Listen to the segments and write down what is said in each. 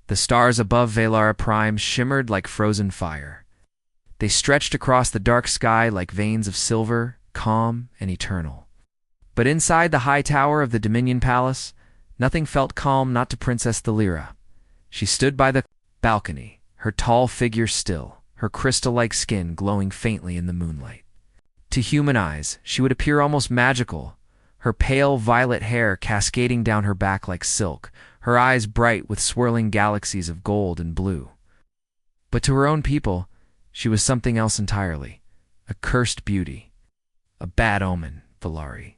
The stars above Velara Prime shimmered like frozen fire. They stretched across the dark sky like veins of silver, calm and eternal. But inside the high tower of the Dominion Palace, nothing felt calm, not to Princess Thalira. She stood by the balcony, her tall figure still, her crystal-like skin glowing faintly in the moonlight. To human eyes, she would appear almost magical, her pale violet hair cascading down her back like silk, her eyes bright with swirling galaxies of gold and blue. But to her own people, she was something else entirely, a cursed beauty, a bad omen, Valari.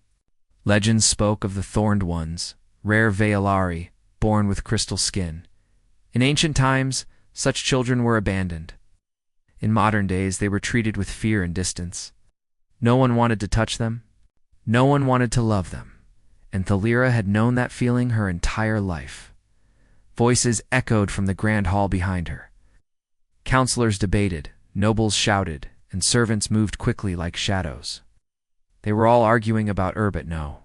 Legends spoke of the Thorned Ones, rare Veilari, born with crystal skin. In ancient times, such children were abandoned. In modern days, they were treated with fear and distance. No one wanted to touch them. No one wanted to love them. And Thalira had known that feeling her entire life. Voices echoed from the grand hall behind her. Counselors debated, nobles shouted, and servants moved quickly like shadows. They were all arguing about no.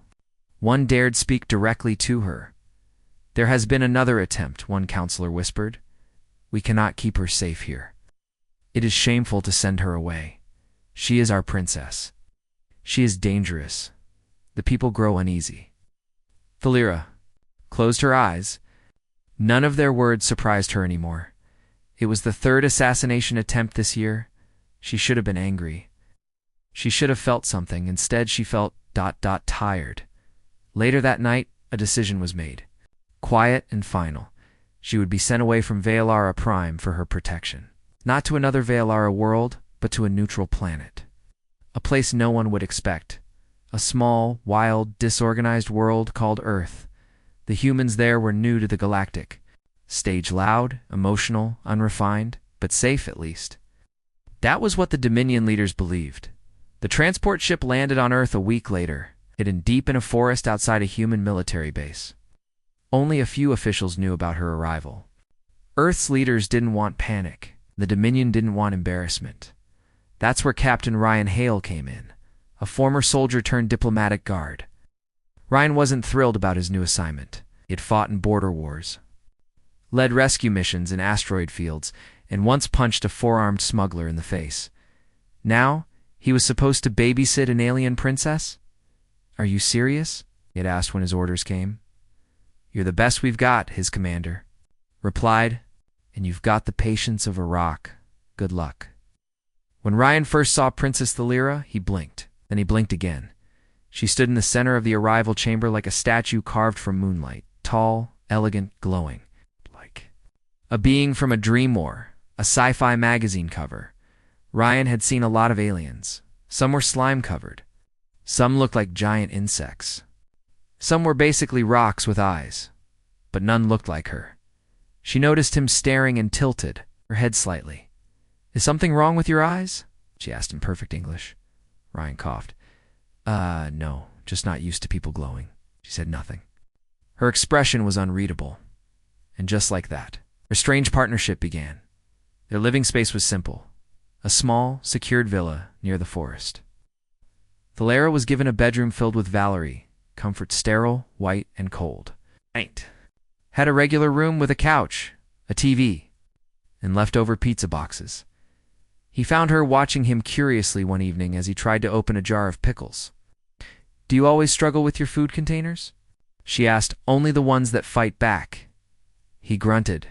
One dared speak directly to her. There has been another attempt, one counselor whispered. We cannot keep her safe here. It is shameful to send her away. She is our princess. She is dangerous. The people grow uneasy. Thalira closed her eyes. None of their words surprised her anymore. It was the third assassination attempt this year. She should have been angry. She should have felt something. Instead, she felt tired. Later that night, a decision was made. Quiet and final. She would be sent away from Velara Prime for her protection. Not to another Velara world, but to a neutral planet. A place no one would expect. A small, wild, disorganized world called Earth. The humans there were new to the galactic. Stage loud, emotional, unrefined, but safe at least. That was what the Dominion leaders believed. The transport ship landed on Earth a week later, hidden deep in a forest outside a human military base. Only a few officials knew about her arrival. Earth's leaders didn't want panic. The Dominion didn't want embarrassment. That's where Captain Ryan Hale came in, a former soldier turned diplomatic guard. Ryan wasn't thrilled about his new assignment. He had fought in border wars, led rescue missions in asteroid fields, and once punched a four-armed smuggler in the face. Now, he was supposed to babysit an alien princess? Are you serious? He had asked when his orders came. You're the best we've got, his commander replied, and you've got the patience of a rock. Good luck. When Ryan first saw Princess Thalira, he blinked. Then he blinked again. She stood in the center of the arrival chamber like a statue carved from moonlight, tall, elegant, glowing. Like a being from a dream war, a sci-fi magazine cover. Ryan had seen a lot of aliens. Some were slime-covered. Some looked like giant insects. Some were basically rocks with eyes. But none looked like her. She noticed him staring and tilted, her head slightly. Is something wrong with your eyes? She asked in perfect English. Ryan coughed. No, just not used to people glowing. She said nothing. Her expression was unreadable. And just like that, their strange partnership began. Their living space was simple. A small, secured villa near the forest. Thalira was given a bedroom filled with Valerie, comfort sterile, white, and cold. Had a regular room with a couch, a TV, and leftover pizza boxes. He found her watching him curiously one evening as he tried to open a jar of pickles. Do you always struggle with your food containers? She asked. Only the ones that fight back. He grunted.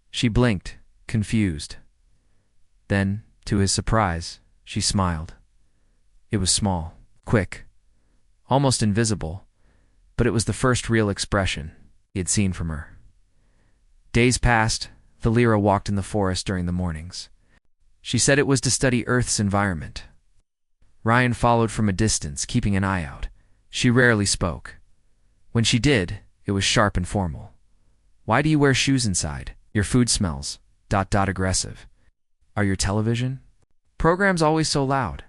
She blinked, confused. Then, to his surprise, she smiled. It was small, quick, almost invisible, but it was the first real expression he had seen from her. Days passed. Thalira walked in the forest during the mornings. She said it was to study Earth's environment. Ryan followed from a distance, keeping an eye out. She rarely spoke. When she did, it was sharp and formal. Why do you wear shoes inside? Your food smells. ... aggressive. Are your television programs always so loud?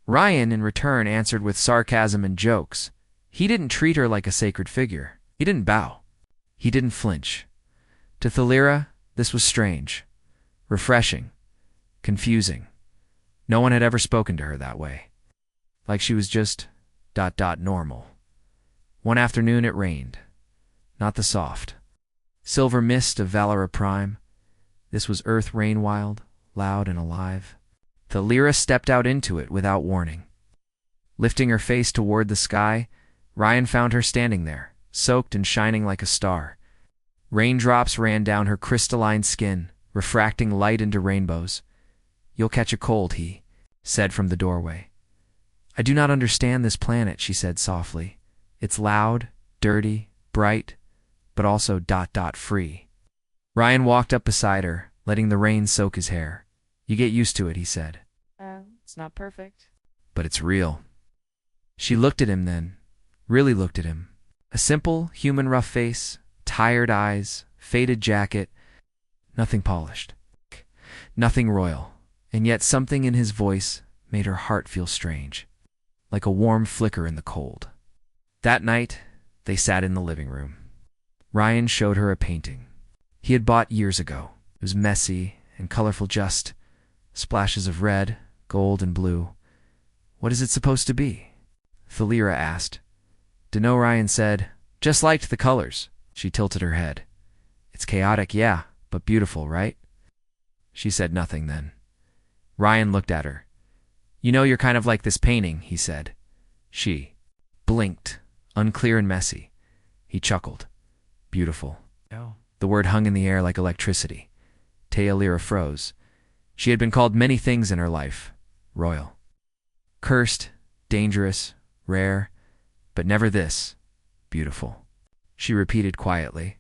Ryan, in return, answered with sarcasm and jokes. He didn't treat her like a sacred figure. He didn't bow. He didn't flinch. To Thalira, this was strange, refreshing, confusing. No one had ever spoken to her that way. Like she was just ... normal. One afternoon it rained. Not the soft, Silver mist of Valera Prime. This was Earth rain wild, loud and alive. The Lyra stepped out into it without warning. Lifting her face toward the sky, Ryan found her standing there, soaked and shining like a star. Raindrops ran down her crystalline skin, refracting light into rainbows. "You'll catch a cold," he said from the doorway. "I do not understand this planet," she said softly. "It's loud, dirty, bright, but also free." Ryan walked up beside her, letting the rain soak his hair. "You get used to it," he said. It's not perfect. "But it's real." She looked at him then, really looked at him. A simple, human rough face, tired eyes, faded jacket, nothing polished, nothing royal, and yet something in his voice made her heart feel strange, like a warm flicker in the cold. That night, they sat in the living room. Ryan showed her a painting he had bought years ago. It was messy and colorful, just splashes of red, gold, and blue. "What is it supposed to be?" Thalira asked. "Dunno," Ryan said. "Just liked the colors." She tilted her head. "It's chaotic, yeah, but beautiful, right?" She said nothing then. Ryan looked at her. "You know, you're kind of like this painting," he said. She blinked, unclear and messy. He chuckled. "Beautiful." No. The word hung in the air like electricity. Lyra froze. She had been called many things in her life. Royal. Cursed, dangerous, rare, but never this. Beautiful. She repeated quietly.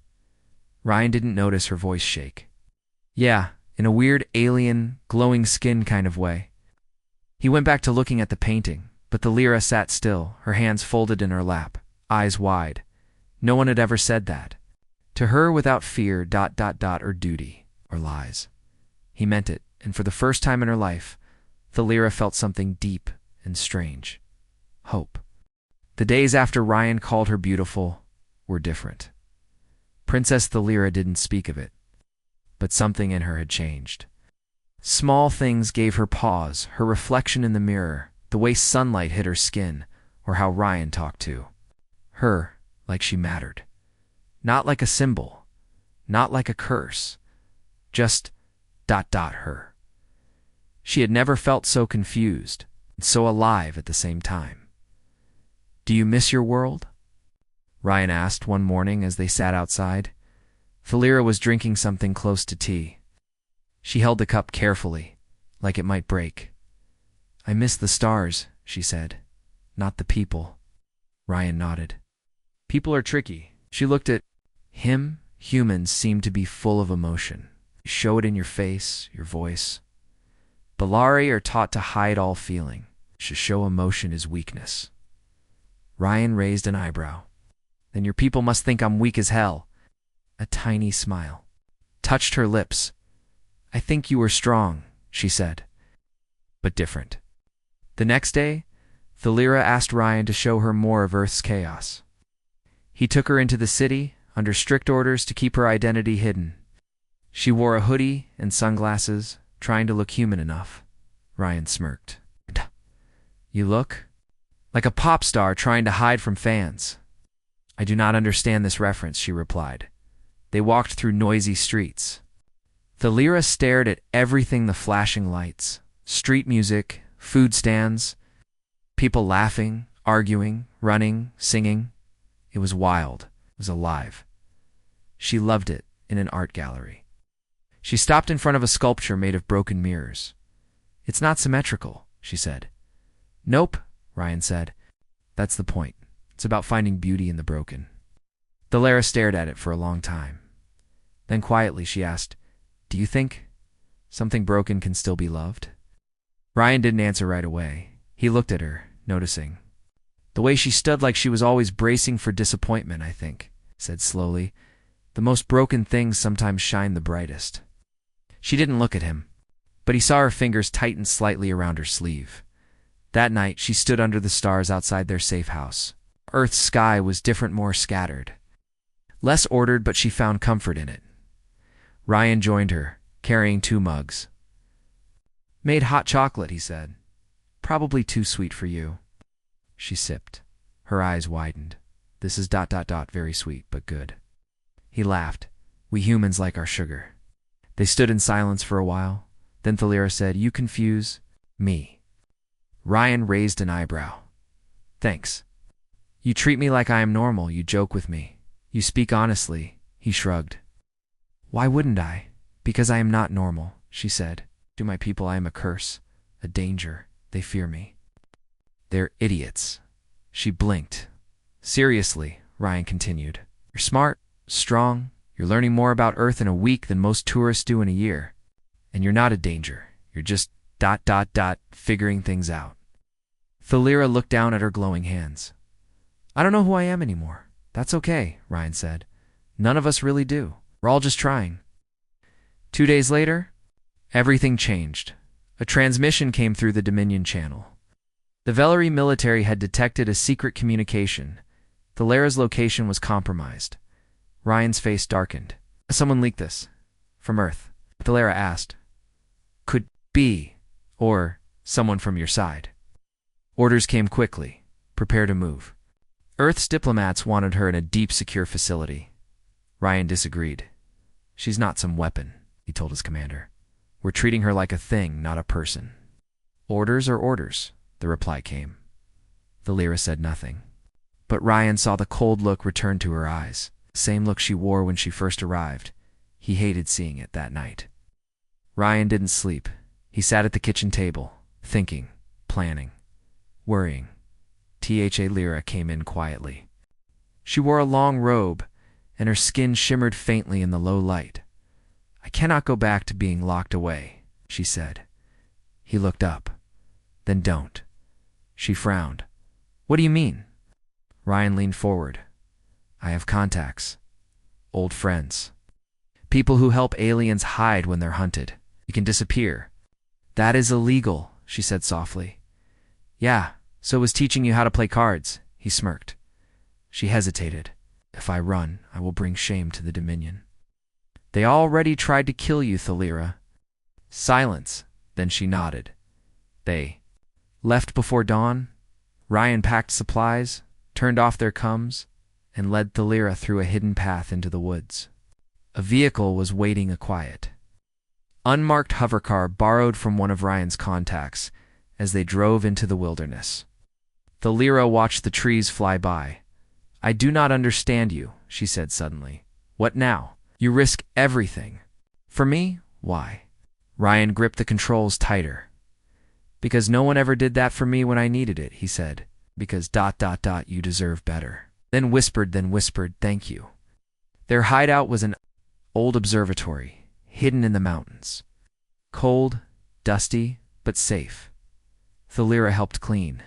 Ryan didn't notice her voice shake. "Yeah, in a weird, alien, glowing skin kind of way." He went back to looking at the painting, but the Lyra sat still, her hands folded in her lap, eyes wide. No one had ever said that. To her, without fear, or duty, or lies. He meant it, and for the first time in her life, the Lyra felt something deep and strange. Hope. The days after Ryan called her beautiful were different. Princess Thalira didn't speak of it, but something in her had changed. Small things gave her pause, her reflection in the mirror, the way sunlight hit her skin, or how Ryan talked to her like she mattered. Not like a symbol, not like a curse, just her. She had never felt so confused, and so alive at the same time. "Do you miss your world?" Ryan asked one morning as they sat outside. Thalira was drinking something close to tea. She held the cup carefully, like it might break. "I miss the stars," she said, "not the people." Ryan nodded. "People are tricky." She looked at him. Humans seem to be full of emotion. You show it in your face, your voice. Balari are taught to hide all feeling. To show emotion is weakness. Ryan raised an eyebrow. "Then your people must think I'm weak as hell." A tiny smile touched her lips. "I think you were strong," she said, "but different." The next day, Thalira asked Ryan to show her more of Earth's chaos. He took her into the city, under strict orders to keep her identity hidden. She wore a hoodie and sunglasses, trying to look human enough. Ryan smirked. "You look like a pop star trying to hide from fans." "I do not understand this reference," she replied. They walked through noisy streets. Thalira stared at everything: the flashing lights, street music, food stands, people laughing, arguing, running, singing. It was wild. It was alive. She loved it in an art gallery. She stopped in front of a sculpture made of broken mirrors. "It's not symmetrical," she said. "Nope," Ryan said. "That's the point. It's about finding beauty in the broken." Thalira stared at it for a long time. Then quietly she asked, "Do you think something broken can still be loved?" Ryan didn't answer right away. He looked at her, noticing the way she stood, like she was always bracing for disappointment. "I think," said slowly, "the most broken things sometimes shine the brightest." She didn't look at him, but he saw her fingers tighten slightly around her sleeve. That night, she stood under the stars outside their safe house. Earth's sky was different, more scattered. Less ordered, but she found comfort in it. Ryan joined her, carrying 2 mugs. "Made hot chocolate," he said. "Probably too sweet for you." She sipped. Her eyes widened. "This is very sweet, but good." He laughed. We humans like our sugar. They stood in silence for a while. Then Thalira said, "You confuse me." Ryan raised an eyebrow. "Thanks. You treat me like I am normal, you joke with me. You speak honestly." He shrugged. "Why wouldn't I? Because I am not normal," she said. "To my people I am a curse, a danger. They fear me." "They're idiots." She blinked. "Seriously," Ryan continued. "You're smart, strong. You're learning more about Earth in a week than most tourists do in a year. And you're not a danger. You're just ... figuring things out." Thalira looked down at her glowing hands. "I don't know who I am anymore. That's okay," Ryan said. "None of us really do. We're all just trying." 2 days later, everything changed. A transmission came through the Dominion channel. The Vellery military had detected a secret communication. Thalira's location was compromised. Ryan's face darkened. "Someone leaked this. From Earth." Thalira asked. "Could be. Or someone from your side." Orders came quickly. "Prepare to move." Earth's diplomats wanted her in a deep, secure facility. Ryan disagreed. "She's not some weapon," he told his commander. "We're treating her like a thing, not a person." "Orders are orders," the reply came. Thalira said nothing. But Ryan saw the cold look return to her eyes, the same look she wore when she first arrived. He hated seeing it that night. Ryan didn't sleep. He sat at the kitchen table, thinking, planning, worrying. HFY came in quietly. She wore a long robe, and her skin shimmered faintly in the low light. "I cannot go back to being locked away," she said. He looked up. "Then don't." She frowned. "What do you mean?" Ryan leaned forward. "I have contacts. Old friends. People who help aliens hide when they're hunted. You can disappear." "That is illegal," she said softly. "Yeah, so was teaching you how to play cards," he smirked. She hesitated. "If I run, I will bring shame to the Dominion." "They already tried to kill you, Thalira." Silence. Then she nodded. "They left before dawn." Ryan packed supplies, turned off their comms, and led Thalira through a hidden path into the woods. A vehicle was waiting quiet. Unmarked hovercar borrowed from one of Ryan's contacts as they drove into the wilderness. Thalira watched the trees fly by. "I do not understand you," she said suddenly. "What now? You risk everything. For me? Why?" Ryan gripped the controls tighter. "Because no one ever did that for me when I needed it," he said. "Because ... you deserve better." Then whispered, "Thank you." Their hideout was an old observatory, hidden in the mountains. Cold, dusty, but safe. Thalira helped clean.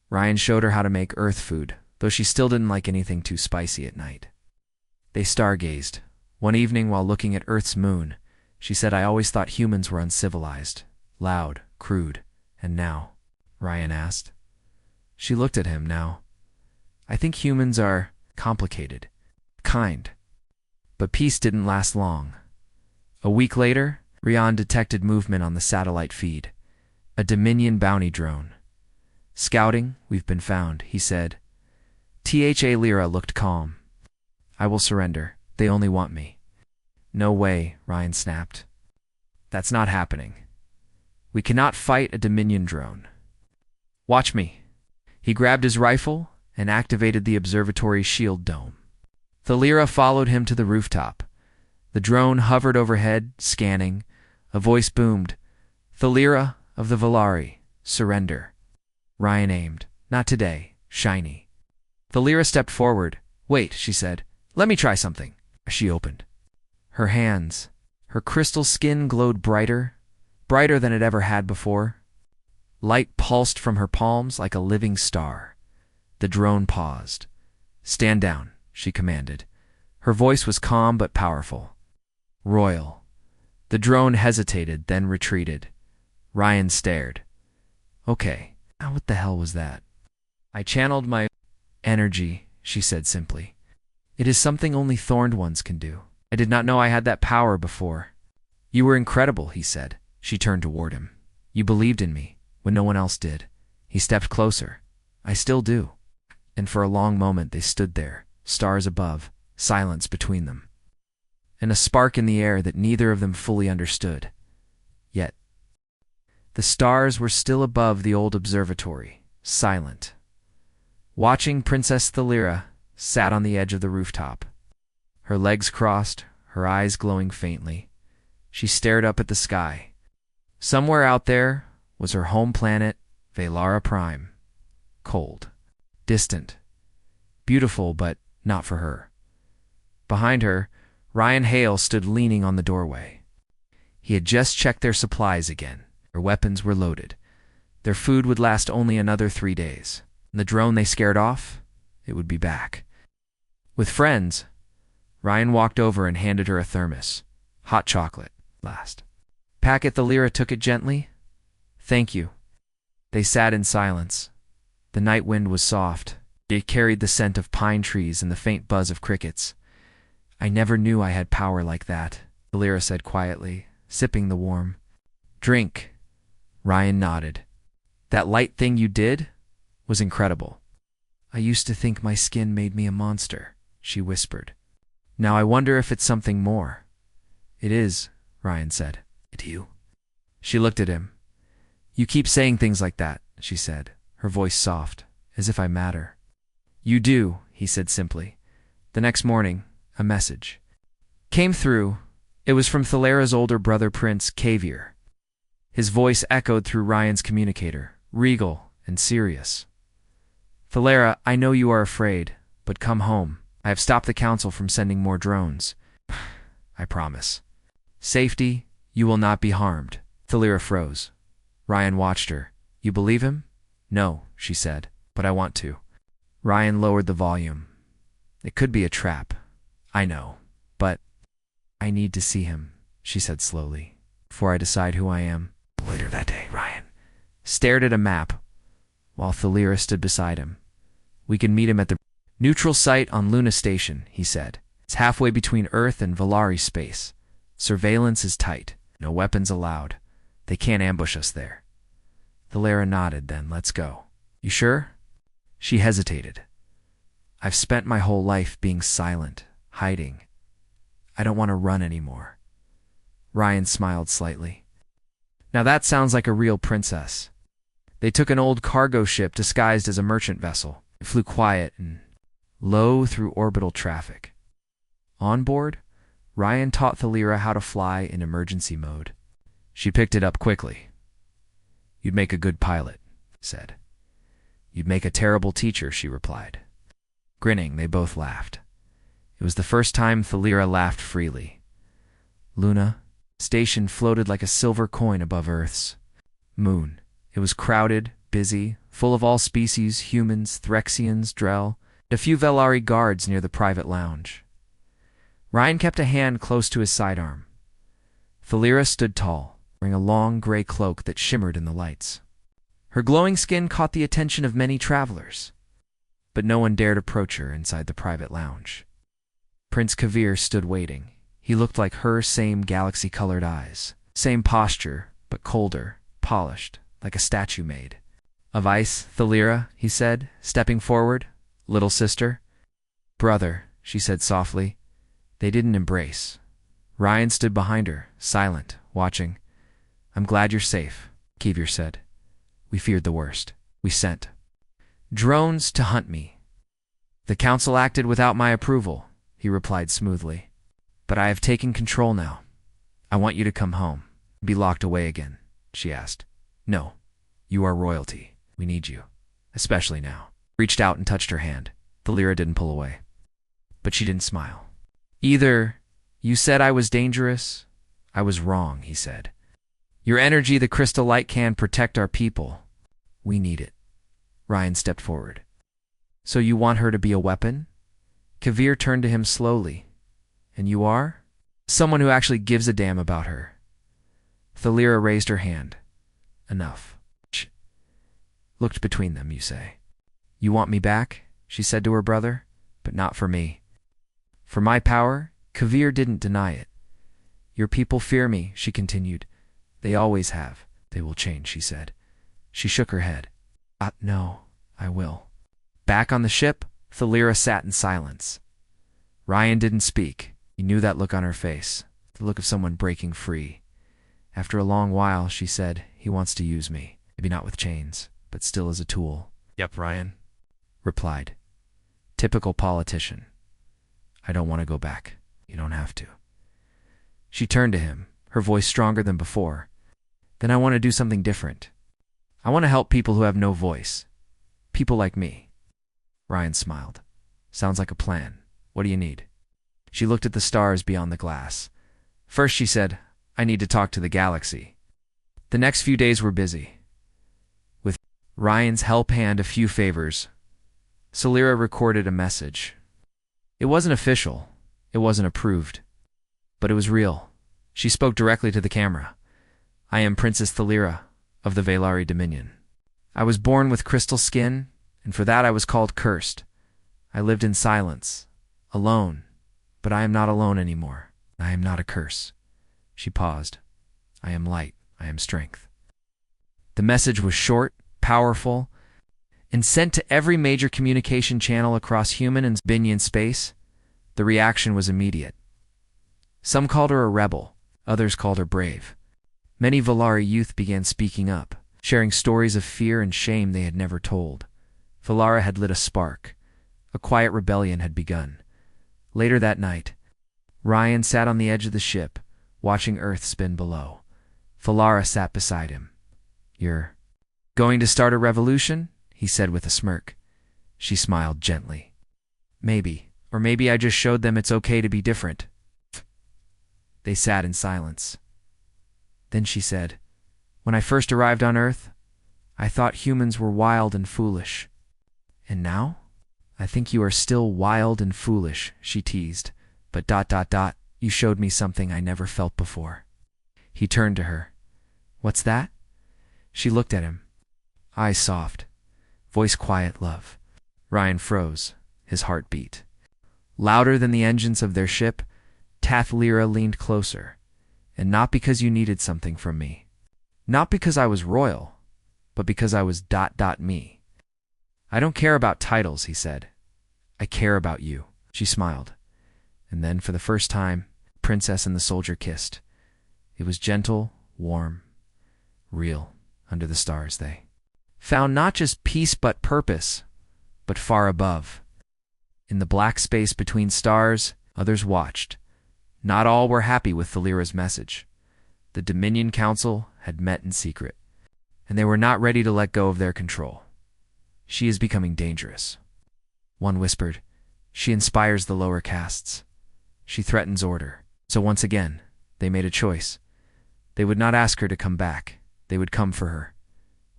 Ryan showed her how to make Earth food, though she still didn't like anything too spicy at night. They stargazed. One evening while looking at Earth's moon, she said, "I always thought humans were uncivilized, loud, crude. And now?" Ryan asked. She looked at him now. "I think humans are complicated, kind." But peace didn't last long. A week later, Ryan detected movement on the satellite feed. A Dominion bounty drone. "Scouting, we've been found," he said. HFY looked calm. "I will surrender. They only want me." "No way," Ryan snapped. "That's not happening. We cannot fight a Dominion drone. Watch me." He grabbed his rifle and activated the observatory shield dome. Thalira followed him to the rooftop. The drone hovered overhead, scanning. A voice boomed. "Thalira of the Vellery, surrender." Ryan aimed. "Not today, shiny." Thalira stepped forward. "Wait," she said. "Let me try something." She opened. Her hands. Her crystal skin glowed brighter than it ever had before. Light pulsed from her palms like a living star. The drone paused. "Stand down," she commanded. Her voice was calm but powerful. "Royal." The drone hesitated, then retreated. Ryan stared. "Okay, now what the hell was that?" "I channeled my energy," she said simply. "It is something only thorned ones can do. I did not know I had that power before." "You were incredible," he said. She turned toward him. "You believed in me when no one else did." He stepped closer. "I still do." And for a long moment they stood there, stars above, silence between them. and a spark in the air that neither of them fully understood. Yet, the stars were still above the old observatory, silent. Watching, Princess Thalira sat on the edge of the rooftop. Her legs crossed, her eyes glowing faintly. She stared up at the sky. Somewhere out there was her home planet, Velara Prime. Cold, distant, beautiful, but not for her. Behind her, Ryan Hale stood leaning on the doorway. He had just checked their supplies again. Their weapons were loaded. Their food would last only another 3 days. And the drone they scared off, it would be back. With friends, Ryan walked over and handed her a thermos. Hot chocolate, last. Packet Thalira took it gently. Thank you. They sat in silence. The night wind was soft. It carried the scent of pine trees and the faint buzz of crickets. I never knew I had power like that, Thalira said quietly, sipping the warm. Drink. Ryan nodded. That light thing you did was incredible. I used to think my skin made me a monster, she whispered. Now I wonder if it's something more. It is, Ryan said. It you? She looked at him. You keep saying things like that, she said, her voice soft, as if I matter. You do, he said simply. The next morning, a message came through. It was from Thalira's older brother, Prince Kavier. His voice echoed through Ryan's communicator, regal and serious. Thalira, I know you are afraid, but come home. I have stopped the council from sending more drones. I promise. Safety, you will not be harmed. Thalira froze. Ryan watched her. You believe him? No, she said, but I want to. Ryan lowered the volume. It could be a trap. I know, but I need to see him, she said slowly, before I decide who I am. Later that day, Ryan stared at a map while Thalira stood beside him. We can meet him at the neutral site on Luna Station, he said. It's halfway between Earth and Valari space. Surveillance is tight. No weapons allowed. They can't ambush us there. Thalira nodded, then let's go. You sure? She hesitated. I've spent my whole life being silent, hiding. I don't want to run anymore. Ryan smiled slightly. Now that sounds like a real princess. They took an old cargo ship disguised as a merchant vessel. It flew quiet and low through orbital traffic. On board, Ryan taught Thalira how to fly in emergency mode. She picked it up quickly. You'd make a good pilot, he said. You'd make a terrible teacher, she replied. Grinning, they both laughed. It was the first time Thalira laughed freely. Luna Station floated like a silver coin above Earth's moon. It was crowded, busy, full of all species, humans, Threxians, Drell, and a few Velari guards near the private lounge. Ryan kept a hand close to his sidearm. Thalira stood tall, wearing a long gray cloak that shimmered in the lights. Her glowing skin caught the attention of many travelers, but no one dared approach her inside the private lounge. Prince Kavier stood waiting. He looked like her same galaxy-colored eyes, same posture, but colder, polished, like a statue made. Of ice, Thalira, he said, stepping forward. Little sister. Brother, she said softly. They didn't embrace. Ryan stood behind her, silent, watching. I'm glad you're safe, Kavier said. We feared the worst. We sent drones to hunt me. The council acted without my approval, he replied smoothly. But I have taken control now. I want you to come home. Be locked away again, she asked. No, you are royalty. We need you, especially now. Reached out and touched her hand. Thalira didn't pull away. But she didn't smile. Either you said I was dangerous. I was wrong, he said. Your energy, the crystal light, can protect our people. We need it. Ryan stepped forward. So you want her to be a weapon? Kavier turned to him slowly. And you are? Someone who actually gives a damn about her. Thalira raised her hand. Enough. Shh. Looked between them, you say. You want me back? She said to her brother. But not for me. For my power? Kavier didn't deny it. Your people fear me, she continued. They always have. They will change, she said. She shook her head. No, I will. Back on the ship, Thalira sat in silence. Ryan didn't speak. He knew that look on her face, the look of someone breaking free. After a long while, she said, "He wants to use me. Maybe not with chains, but still as a tool." "Yep, Ryan," replied. "Typical politician. I don't want to go back. You don't have to." She turned to him, her voice stronger than before. "Then I want to do something different. I want to help people who have no voice. People like me." Ryan smiled. "Sounds like a plan. What do you need?" She looked at the stars beyond the glass. First, she said, "I need to talk to the galaxy." The next few days were busy. With Ryan's help and a few favors, Celira recorded a message. It wasn't official. It wasn't approved. But it was real. She spoke directly to the camera. "I am Princess Thalira of the Velari Dominion. I was born with crystal skin, and for that I was called cursed. I lived in silence, alone, but I am not alone anymore. I am not a curse." She paused. "I am light. I am strength." The message was short, powerful, and sent to every major communication channel across human and Binyan space. The reaction was immediate. Some called her a rebel, others called her brave. Many Velari youth began speaking up, sharing stories of fear and shame they had never told. Valara had lit a spark. A quiet rebellion had begun. Later that night, Ryan sat on the edge of the ship, watching Earth spin below. Valara sat beside him. "You're going to start a revolution?" he said with a smirk. She smiled gently. "Maybe, or maybe I just showed them it's okay to be different." They sat in silence. Then she said, "When I first arrived on Earth, I thought humans were wild and foolish. And now? I think you are still wild and foolish," she teased. "But ... you showed me something I never felt before." He turned to her. "What's that?" She looked at him. Eyes soft. Voice quiet love. Ryan froze. His heart beat. Louder than the engines of their ship, Tathlira leaned closer. "And not because you needed something from me. Not because I was royal, but because I was ... me. I don't care about titles," he said. "I care about you." She smiled. And then, for the first time, Princess and the soldier kissed. It was gentle, warm, real. Under the stars, they found not just peace but purpose, but far above. In the black space between stars, others watched. Not all were happy with Thalira's message. The Dominion Council had met in secret, and they were not ready to let go of their control. "She is becoming dangerous." One whispered, "She inspires the lower castes. She threatens order." So once again, they made a choice. They would not ask her to come back. They would come for her,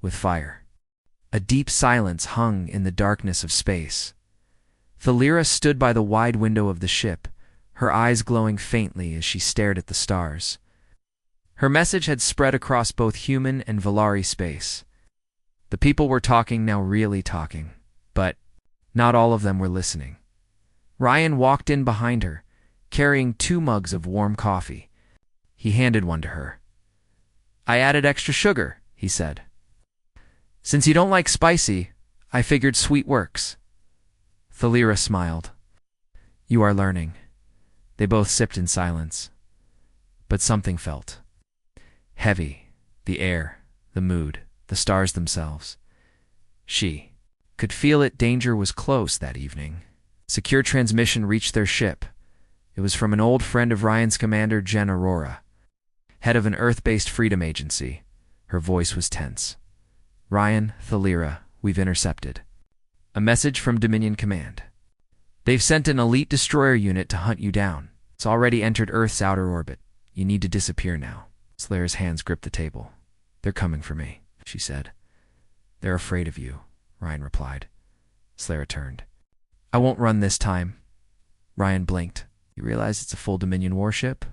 with fire. A deep silence hung in the darkness of space. Thalira stood by the wide window of the ship, her eyes glowing faintly as she stared at the stars. Her message had spread across both human and Velari space. The people were talking, now really talking, but not all of them were listening. Ryan walked in behind her, carrying 2 mugs of warm coffee. He handed one to her. "I added extra sugar," he said. "Since you don't like spicy, I figured sweet works." Thalira smiled. "You are learning." They both sipped in silence. But something felt heavy. The air, the mood, the stars themselves. She could feel it. Danger was close that evening. Secure transmission reached their ship. It was from an old friend of Ryan's commander, Jen Aurora, head of an Earth-based freedom agency. Her voice was tense. "Ryan, Thalira, we've intercepted. A message from Dominion Command. They've sent an elite destroyer unit to hunt you down. It's already entered Earth's outer orbit. You need to disappear now." Slayer's hands gripped the table. "They're coming for me," she said. "They're afraid of you," Ryan replied. Slayer turned. "I won't run this time." Ryan blinked. "You realize it's a full Dominion warship?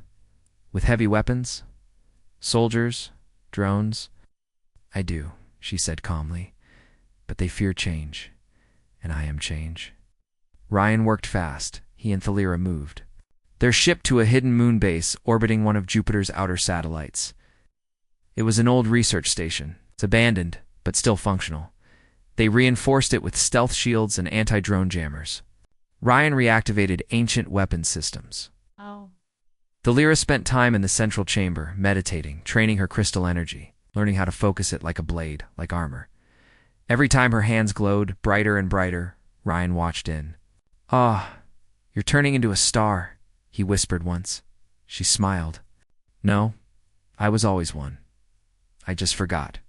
With heavy weapons? Soldiers? Drones?" "I do," she said calmly. "But they fear change. And I am change." Ryan worked fast. He and Thalira moved their ship to a hidden moon base orbiting one of Jupiter's outer satellites. It was an old research station. It's abandoned, but still functional. They reinforced it with stealth shields and anti-drone jammers. Ryan reactivated ancient weapons systems. Oh. Thalira spent time in the central chamber, meditating, training her crystal energy, learning how to focus it like a blade, like armor. Every time her hands glowed, brighter and brighter, Ryan watched in. "Ah, you're turning into a star," he whispered once. She smiled. "No, I was always one. I just forgot."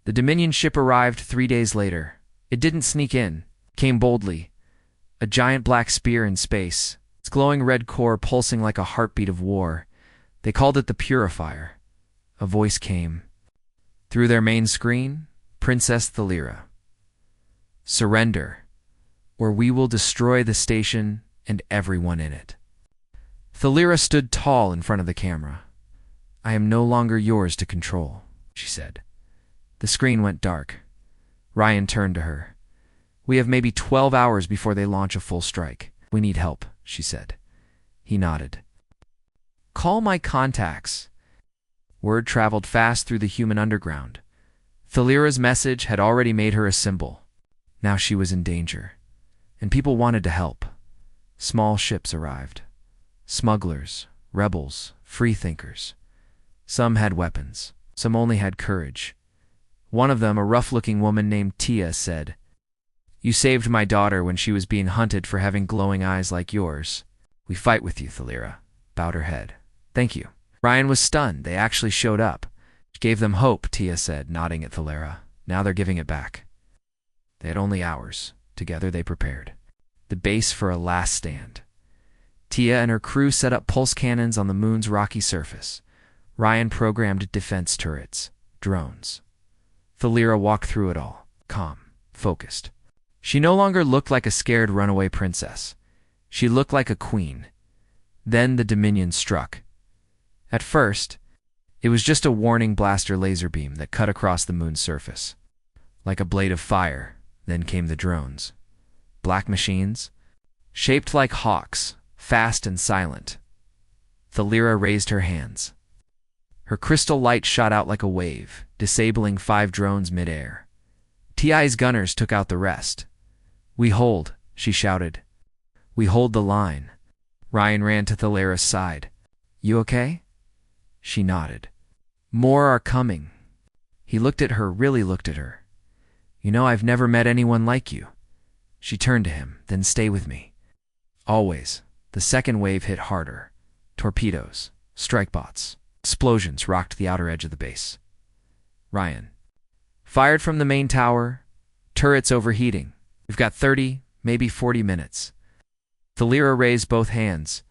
The Dominion ship arrived 3 days later. It didn't sneak in, came boldly. A giant black spear in space, its glowing red core pulsing like a heartbeat of war. They called it the Purifier. A voice came. Through their main screen, Princess Thalira. "Surrender, or we will destroy the station and everyone in it." Thalira stood tall in front of the camera. "I am no longer yours to control," she said. The screen went dark. Ryan turned to her. "We have maybe 12 hours before they launch a full strike. We need help," she said. He nodded. "Call my contacts." Word traveled fast through the human underground. Thalira's message had already made her a symbol. Now she was in danger, and people wanted to help. Small ships arrived. Smugglers, rebels, freethinkers. Some had weapons, some only had courage. One of them, a rough-looking woman named Tia, said, "You saved my daughter when she was being hunted for having glowing eyes like yours. We fight with you," Thalira bowed her head. "Thank you." Ryan was stunned. They actually showed up. She gave them hope, Tia said, nodding at Thalira. Now they're giving it back. They had only hours. Together they prepared the base for a last stand. Tia and her crew set up pulse cannons on the moon's rocky surface. Ryan programmed defense turrets, drones. Thalira walked through it all, calm, focused. She no longer looked like a scared runaway princess. She looked like a queen. Then the Dominion struck. At first, it was just a warning blaster laser beam that cut across the moon's surface. Like a blade of fire, then came the drones. Black machines, shaped like hawks, fast and silent. Thalira raised her hands. Her crystal light shot out like a wave, disabling 5 drones mid-air. TI's gunners took out the rest. "We hold," she shouted. "We hold the line." Ryan ran to Thalira's side. "You okay?" She nodded. "More are coming." He looked at her, really looked at her. "You know, I've never met anyone like you." She turned to him. "Then stay with me." Always. The second wave hit harder. Torpedoes, strike bots, explosions rocked the outer edge of the base. Ryan. "Fired from the main tower. Turrets overheating. We've got 30, maybe 40 minutes. Thalira raised both hands.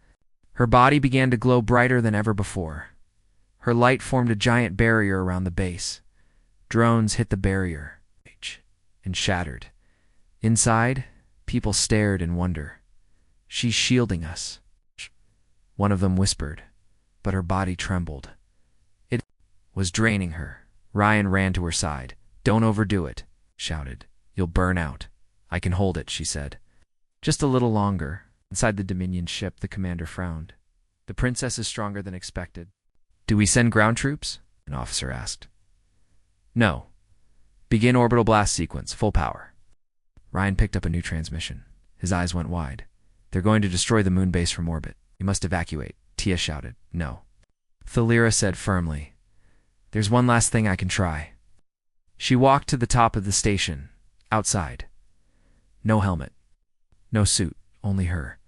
Her body began to glow brighter than ever before. Her light formed a giant barrier around the base. Drones hit the barrier and shattered. Inside, people stared in wonder. "She's shielding us," one of them whispered, but her body trembled. It was draining her. Ryan ran to her side. "Don't overdo it," shouted. "You'll burn out." "I can hold it," she said. "Just a little longer." Inside the Dominion ship, the commander frowned. "The princess is stronger than expected." "Do we send ground troops?" an officer asked. "No. Begin orbital blast sequence, full power." Ryan picked up a new transmission. His eyes went wide. "They're going to destroy the moon base from orbit. You must evacuate." Tia shouted. "No." Thalira said firmly, "There's one last thing I can try." She walked to the top of the station, outside. No helmet, no suit, only her.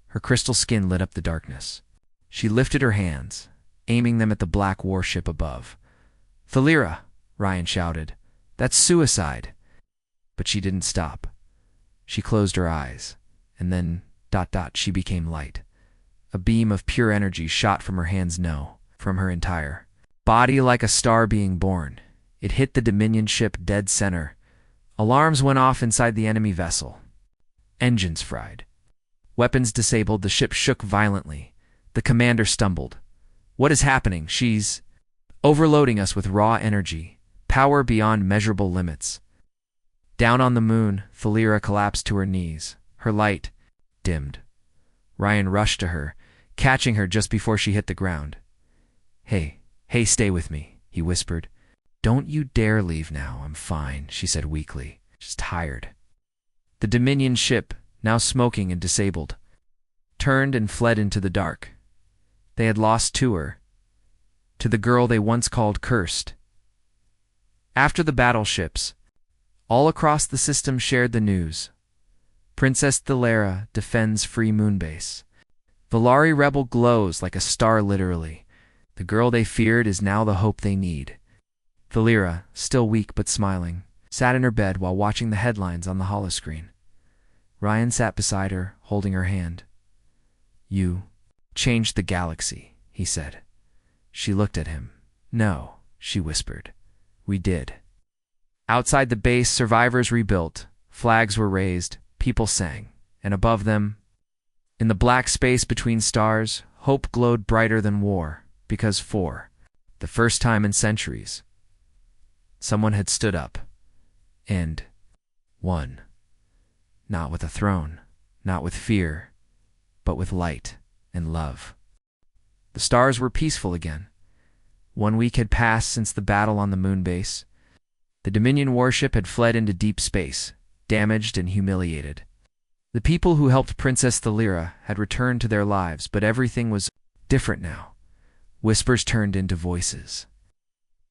Her crystal skin lit up the darkness. She lifted her hands, aiming them at the black warship above. "Thalira," Ryan shouted, "that's suicide." But she didn't stop. She closed her eyes, and then, she became light. A beam of pure energy shot from her hands, from her entire body like a star being born. It hit the Dominion ship dead center. Alarms went off inside the enemy vessel. Engines fried. Weapons disabled, the ship shook violently. The commander stumbled. "What is happening? She's overloading us with raw energy, power beyond measurable limits." Down on the moon, Thalira collapsed to her knees. Her light dimmed. Ryan rushed to her, catching her just before she hit the ground. Hey, stay with me," he whispered. "Don't you dare leave now. I'm fine," she said weakly. "Just tired." The Dominion ship, now smoking and disabled, turned and fled into the dark. They had lost to her, to the girl they once called cursed. After the battleships, all across the system shared the news. Princess Thelyra defends free moonbase. Valari rebel glows like a star literally. The girl they feared is now the hope they need. Thelyra, still weak but smiling, sat in her bed while watching the headlines on the holoscreen. Ryan sat beside her, holding her hand. "You changed the galaxy," he said. She looked at him. "No," she whispered. "We did." Outside the base, survivors rebuilt. Flags were raised, people sang, and above them, in the black space between stars, hope glowed brighter than war, because for the first time in centuries, someone had stood up and won. Not with a throne, not with fear, but with light and love. The stars were peaceful again. 1 week had passed since the battle on the moon base. The Dominion warship had fled into deep space, damaged and humiliated. The people who helped Princess Thelyra had returned to their lives, but everything was different now. Whispers turned into voices.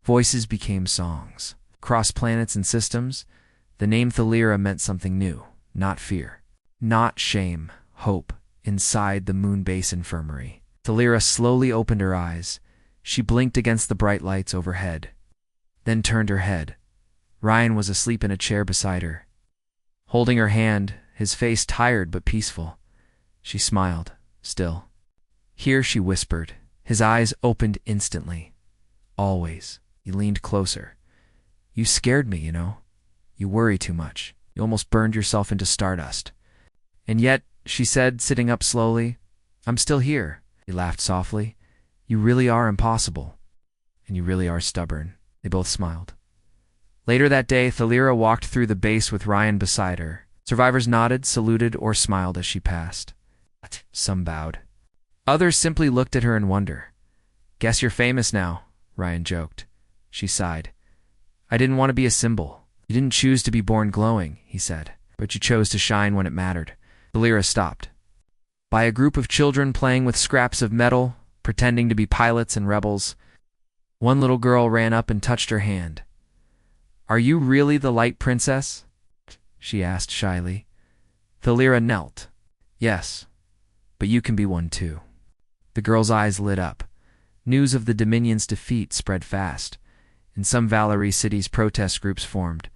Voices became songs. Across planets and systems, the name Thelyra meant something new, not fear, not shame, hope, inside the moon base infirmary. Thelyra slowly opened her eyes. She blinked against the bright lights overhead, then turned her head. Ryan was asleep in a chair beside her, holding her hand, his face tired but peaceful. She smiled, still. "Here," she whispered. His eyes opened instantly. "Always." He leaned closer. "You scared me, you know. You worry too much. You almost burned yourself into stardust." "And yet," she said, sitting up slowly, "I'm still here." He laughed softly. "You really are impossible. And you really are stubborn." They both smiled. Later that day, Thelyra walked through the base with Ryan beside her. Survivors nodded, saluted, or smiled as she passed. Some bowed. Others simply looked at her in wonder. "Guess you're famous now," Ryan joked. She sighed. "I didn't want to be a symbol. You didn't choose to be born glowing," he said, "but you chose to shine when it mattered." Thelyra stopped. By a group of children playing with scraps of metal, pretending to be pilots and rebels. One little girl ran up and touched her hand. "Are you really the Light Princess?" she asked shyly. Thelyra knelt. "Yes, but you can be one too." The girl's eyes lit up. News of the Dominion's defeat spread fast. In some Valari cities, protest groups formed.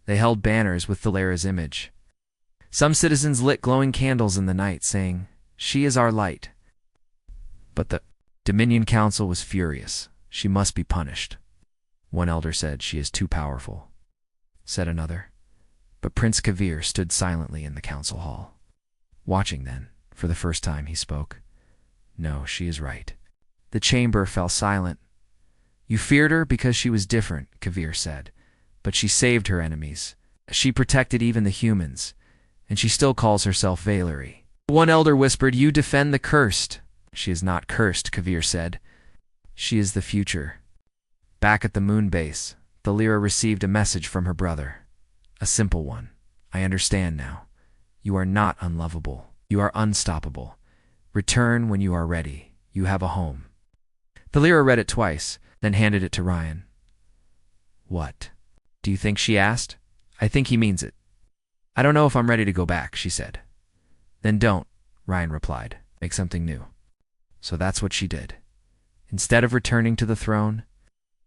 They held banners with Thelyra's image. Some citizens lit glowing candles in the night, saying, "She is our light." But the Dominion Council was furious. "She must be punished." One elder said, "She is too powerful," said another. But Prince Kavir stood silently in the council hall. Watching then, for the first time he spoke. "No, she is right." The chamber fell silent. "You feared her because she was different," Kavir said. "But she saved her enemies. She protected even the humans. And she still calls herself Valari." One elder whispered, "You defend the cursed." "She is not cursed," Kavir said. "She is the future." Back at the moon base, Thelyra received a message from her brother. A simple one. "I understand now. You are not unlovable. You are unstoppable. Return when you are ready. You have a home." Thelyra read it twice, then handed it to Ryan. "What do you think?" she asked. "I think he means it." "I don't know if I'm ready to go back," she said. "Then don't," Ryan replied. "Make something new." So that's what she did. Instead of returning to the throne,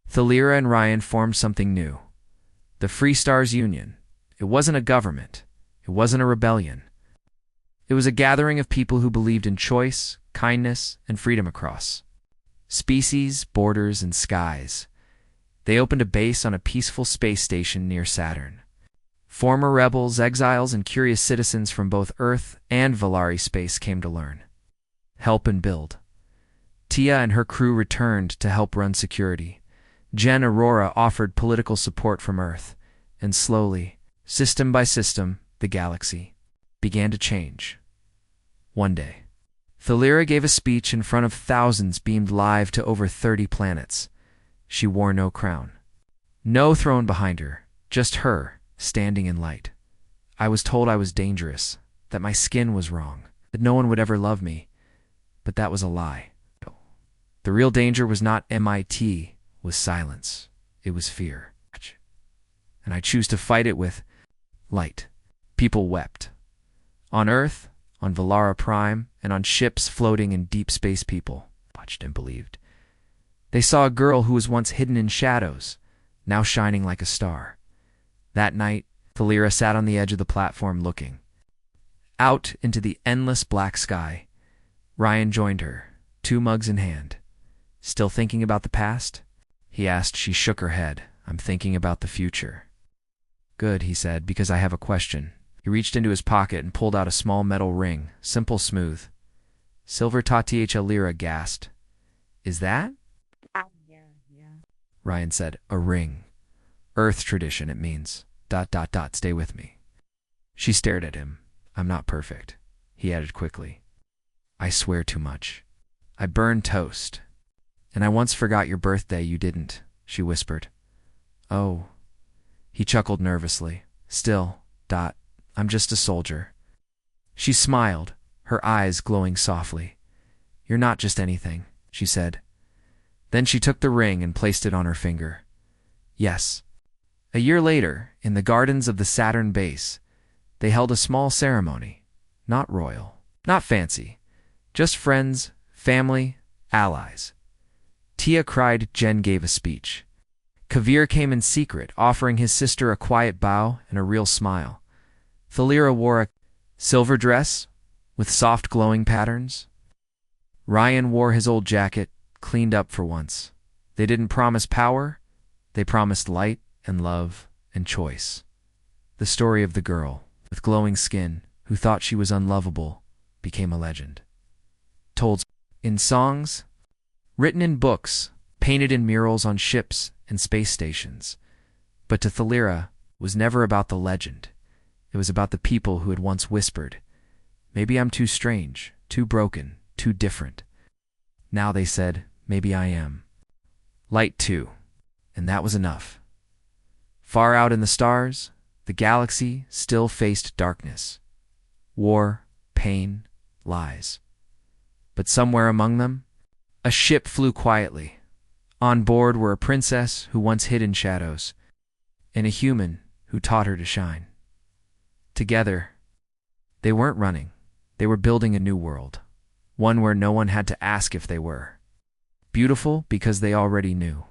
Thelyra and Ryan formed something new. The Free Stars Union. It wasn't a government. It wasn't a rebellion. It was a gathering of people who believed in choice, kindness, and freedom across species, borders, and skies. They opened a base on a peaceful space station near Saturn. Former rebels, exiles, and curious citizens from both Earth and Valari space came to learn, help, and build. Tia and her crew returned to help run security. Jen Aurora offered political support from Earth, and slowly, system by system, the galaxy began to change. One day, Thelyra gave a speech in front of thousands beamed live to over 30 planets. She wore no crown, no throne behind her, just her, standing in light. "I was told I was dangerous, that my skin was wrong. that no one would ever love me, but that was a lie. The real danger was not MIT, was silence. It was fear. And I choose to fight it with light. People wept. On Earth, on Valara Prime, and on ships floating in deep space, people watched and believed. They saw a girl who was once hidden in shadows, now shining like a star. That night, Thalira sat on the edge of the platform looking out into the endless black sky. Ryan joined her, 2 mugs in hand. Still thinking about the past? He asked. She shook her head. I'm thinking about the future. Good, he said, because I have a question. He reached into his pocket and pulled out a small metal ring, simple, smooth. Silver Tatiha Lira gasped. Is that? Yeah. Ryan said. A ring. Earth tradition, it means. ... Stay with me. She stared at him. I'm not perfect, he added quickly. I swear too much. I burn toast. And I once forgot your birthday, you didn't, she whispered. Oh. He chuckled nervously. Still, ... I'm just a soldier. She smiled, her eyes glowing softly. You're not just anything, she said. Then she took the ring and placed it on her finger. Yes. A year later, in the gardens of the Saturn base, they held a small ceremony. Not royal, not fancy. Just friends, family, allies. Tia cried. Jen gave a speech. Kavir came in secret, offering his sister a quiet bow and a real smile. Thalira wore a silver dress with soft glowing patterns. Ryan wore his old jacket, cleaned up for once. They didn't promise power, they promised light and love and choice. The story of the girl with glowing skin who thought she was unlovable became a legend. Told in songs, written in books, painted in murals on ships and space stations. But to Thalira was never about the legend. It was about the people who had once whispered, maybe I'm too strange, too broken, too different. Now they said, maybe I am. Light too, and that was enough. Far out in the stars, the galaxy still faced darkness. War, pain, lies. But somewhere among them, a ship flew quietly. On board were a princess who once hid in shadows, and a human who taught her to shine. Together, they weren't running. They were building a new world, one where no one had to ask if they were. Beautiful because they already knew.